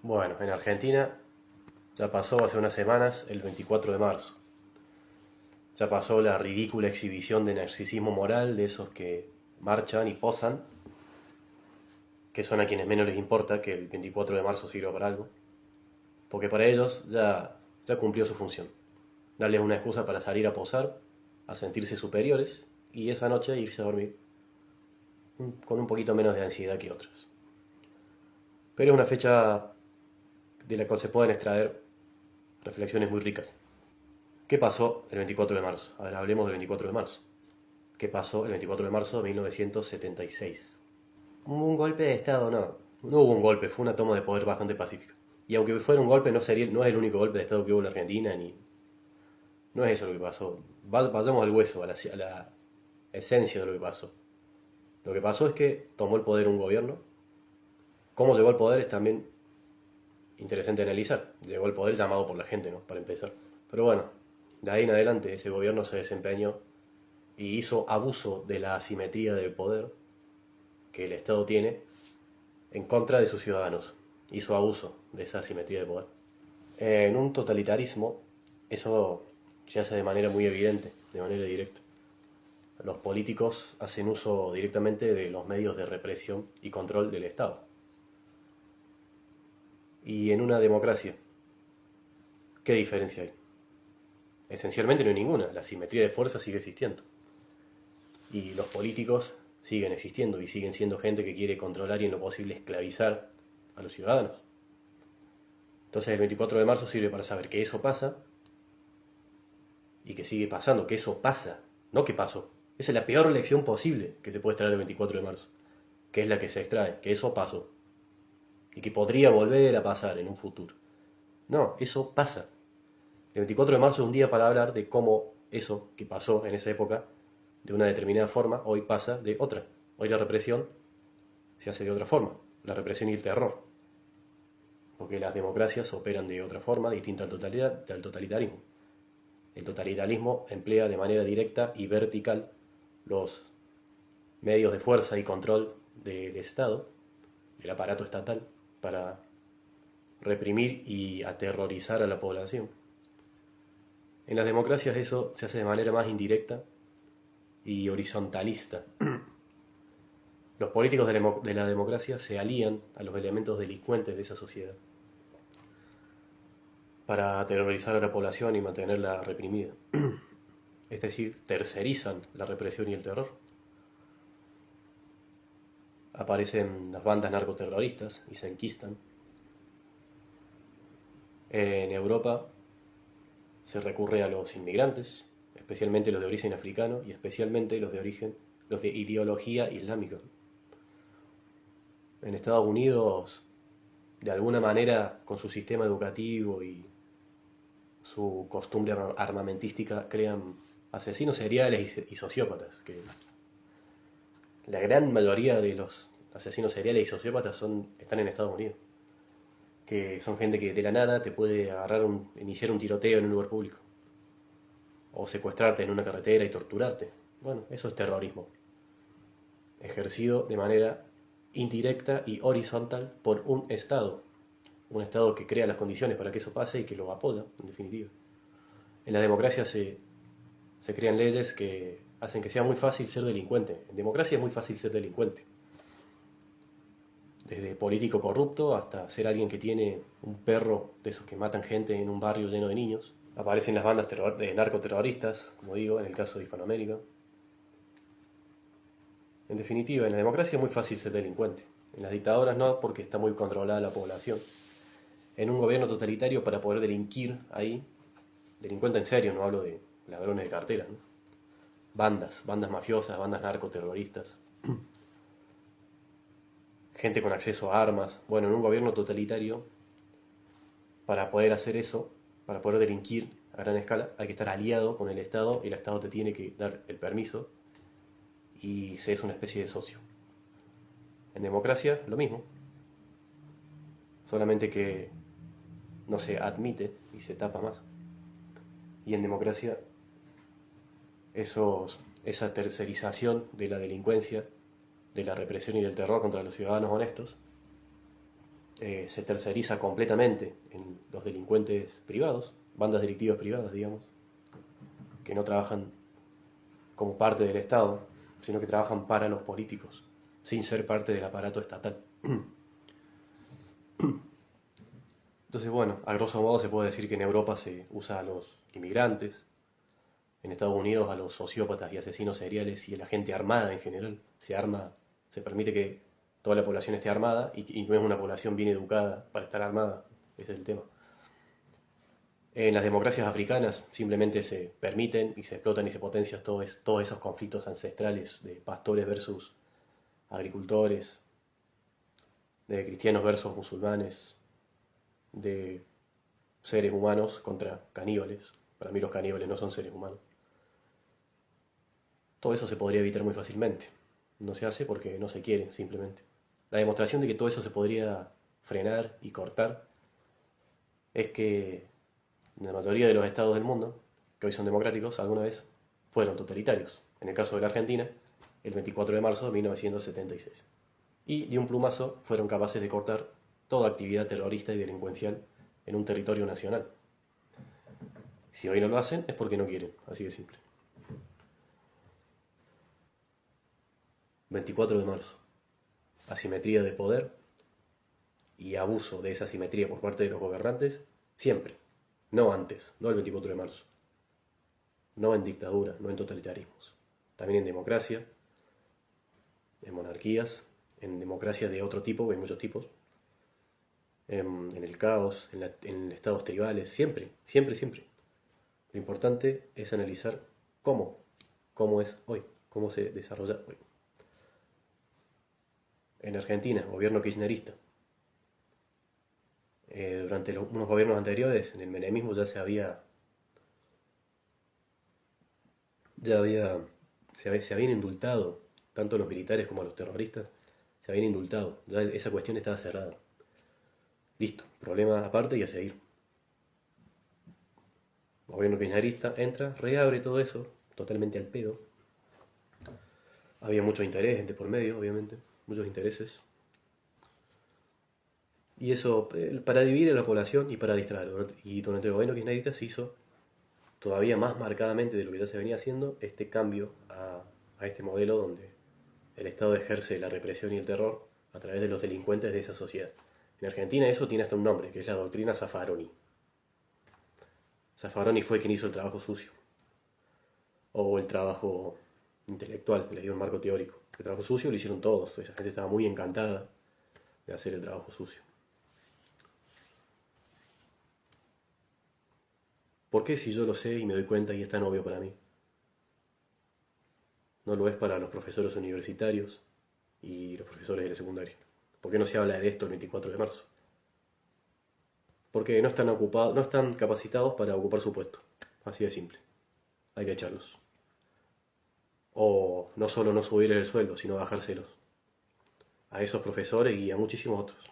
Bueno, en Argentina ya pasó hace unas semanas el 24 de marzo. Ya pasó la ridícula exhibición de narcisismo moral de esos que marchan y posan, que son a quienes menos les importa que el 24 de marzo sirva para algo, porque para ellos ya cumplió su función. Darles una excusa para salir a posar, a sentirse superiores y esa noche irse a dormir con un poquito menos de ansiedad que otras. Pero es una fecha de la cual se pueden extraer reflexiones muy ricas. ¿Qué pasó el 24 de marzo? A ver, hablemos del 24 de marzo. ¿Qué pasó el 24 de marzo de 1976? Un golpe de Estado, no. No hubo un golpe, fue una toma de poder bastante pacífica. Y aunque fuera un golpe, no es el único golpe de Estado que hubo en la Argentina, ni. No es eso lo que pasó. Vayamos al hueso, a la esencia de lo que pasó. Lo que pasó es que tomó el poder un gobierno. Cómo llegó al poder es también interesante analizar. Llegó al poder llamado por la gente, ¿no? Para empezar. Pero bueno, de ahí en adelante ese gobierno se desempeñó y hizo abuso de la asimetría del poder que el Estado tiene en contra de sus ciudadanos. Hizo abuso de esa asimetría de poder. En un totalitarismo eso se hace de manera muy evidente, de manera directa. Los políticos hacen uso directamente de los medios de represión y control del Estado. Y en una democracia, ¿qué diferencia hay? Esencialmente no hay ninguna, la simetría de fuerza sigue existiendo. Y los políticos siguen existiendo y siguen siendo gente que quiere controlar y en lo posible esclavizar a los ciudadanos. Entonces el 24 de marzo sirve para saber que eso pasa y que sigue pasando, que eso pasa, no que pasó. Esa es la peor lección posible que se puede extraer el 24 de marzo, que es la que se extrae, que eso pasó y que podría volver a pasar en un futuro. No, eso pasa. El 24 de marzo es un día para hablar de cómo eso que pasó en esa época, de una determinada forma, hoy pasa de otra. Hoy la represión se hace de otra forma, la represión y el terror, porque las democracias operan de otra forma, distinta al totalitarismo. El totalitarismo emplea de manera directa y vertical los medios de fuerza y control del Estado, del aparato estatal, para reprimir y aterrorizar a la población. En las democracias eso se hace de manera más indirecta y horizontalista. Los políticos de la democracia se alían a los elementos delincuentes de esa sociedad para aterrorizar a la población y mantenerla reprimida. Es decir, tercerizan la represión y el terror. Aparecen las bandas narcoterroristas y se enquistan. En Europa se recurre a los inmigrantes, especialmente los de origen africano y especialmente los de ideología islámica. En Estados Unidos, de alguna manera, con su sistema educativo y su costumbre armamentística, crean asesinos seriales y sociópatas, que la gran mayoría de los asesinos seriales y sociópatas están en Estados Unidos, que son gente que de la nada te puede iniciar un tiroteo en un lugar público, o secuestrarte en una carretera y torturarte. Bueno, eso es terrorismo, ejercido de manera indirecta y horizontal por un Estado que crea las condiciones para que eso pase y que lo apoya, en definitiva. En la democracia se crean leyes que hacen que sea muy fácil ser delincuente. En democracia es muy fácil ser delincuente. Desde político corrupto hasta ser alguien que tiene un perro de esos que matan gente en un barrio lleno de niños. Aparecen las bandas de narcoterroristas, como digo, en el caso de Hispanoamérica. En definitiva, en la democracia es muy fácil ser delincuente. En las dictaduras no, porque está muy controlada la población. En un gobierno totalitario, para poder delinquir ahí, delincuente en serio, no hablo de ladrones de cartera, ¿no? Bandas mafiosas, bandas narcoterroristas, gente con acceso a armas. Bueno, en un gobierno totalitario, para poder hacer eso, para poder delinquir a gran escala, hay que estar aliado con el Estado y el Estado te tiene que dar el permiso y se es una especie de socio. En democracia, lo mismo, solamente que no se admite y se tapa más. Y en democracia, esa tercerización de la delincuencia, de la represión y del terror contra los ciudadanos honestos, se terceriza completamente en los delincuentes privados, bandas delictivas privadas, digamos, que no trabajan como parte del Estado, sino que trabajan para los políticos, sin ser parte del aparato estatal. Entonces, bueno, a grosso modo se puede decir que en Europa se usa a los inmigrantes, en Estados Unidos a los sociópatas y asesinos seriales y a la gente armada en general. Se arma, se permite que toda la población esté armada y no es una población bien educada para estar armada. Ese es el tema. En las democracias africanas simplemente se permiten y se explotan y se potencian todos esos conflictos ancestrales de pastores versus agricultores, de cristianos versus musulmanes, de seres humanos contra caníbales. Para mí los caníbales no son seres humanos. Todo eso se podría evitar muy fácilmente. No se hace porque no se quiere, simplemente. La demostración de que todo eso se podría frenar y cortar es que la mayoría de los estados del mundo, que hoy son democráticos, alguna vez fueron totalitarios. En el caso de la Argentina, el 24 de marzo de 1976. Y de un plumazo fueron capaces de cortar toda actividad terrorista y delincuencial en un territorio nacional. Si hoy no lo hacen es porque no quieren, así de simple. 24 de marzo. Asimetría de poder y abuso de esa asimetría por parte de los gobernantes, siempre. No antes, no el 24 de marzo. No en dictadura, no en totalitarismos. También en democracia, en monarquías, en democracias de otro tipo, que hay muchos tipos. En el caos, en estados tribales, siempre, siempre, siempre. Lo importante es analizar cómo es hoy, cómo se desarrolla hoy. En Argentina, gobierno kirchnerista. Durante unos gobiernos anteriores, en el menemismo se habían indultado, tanto a los militares como a los terroristas, se habían indultado, ya esa cuestión estaba cerrada. Listo, problema aparte y a seguir. Gobierno kirchnerista entra, reabre todo eso, totalmente al pedo. Había mucho interés de por medio, obviamente, muchos intereses. Y eso, para dividir a la población y para distraer. Y durante el gobierno kirchnerista se hizo todavía más marcadamente de lo que ya se venía haciendo este cambio a este modelo donde el Estado ejerce la represión y el terror a través de los delincuentes de esa sociedad. En Argentina eso tiene hasta un nombre, que es la doctrina Zaffaroni. Zaffaroni fue quien hizo el trabajo sucio, o el trabajo intelectual, le dio un marco teórico. El trabajo sucio lo hicieron todos, esa gente estaba muy encantada de hacer el trabajo sucio. ¿Por qué si yo lo sé y me doy cuenta y es tan obvio para mí? No lo es para los profesores universitarios y los profesores de la secundaria. ¿Por qué no se habla de esto el 24 de marzo? Porque no están ocupados, no están capacitados para ocupar su puesto. Así de simple. Hay que echarlos. O no solo no subir el sueldo, sino bajárselos. A esos profesores y a muchísimos otros.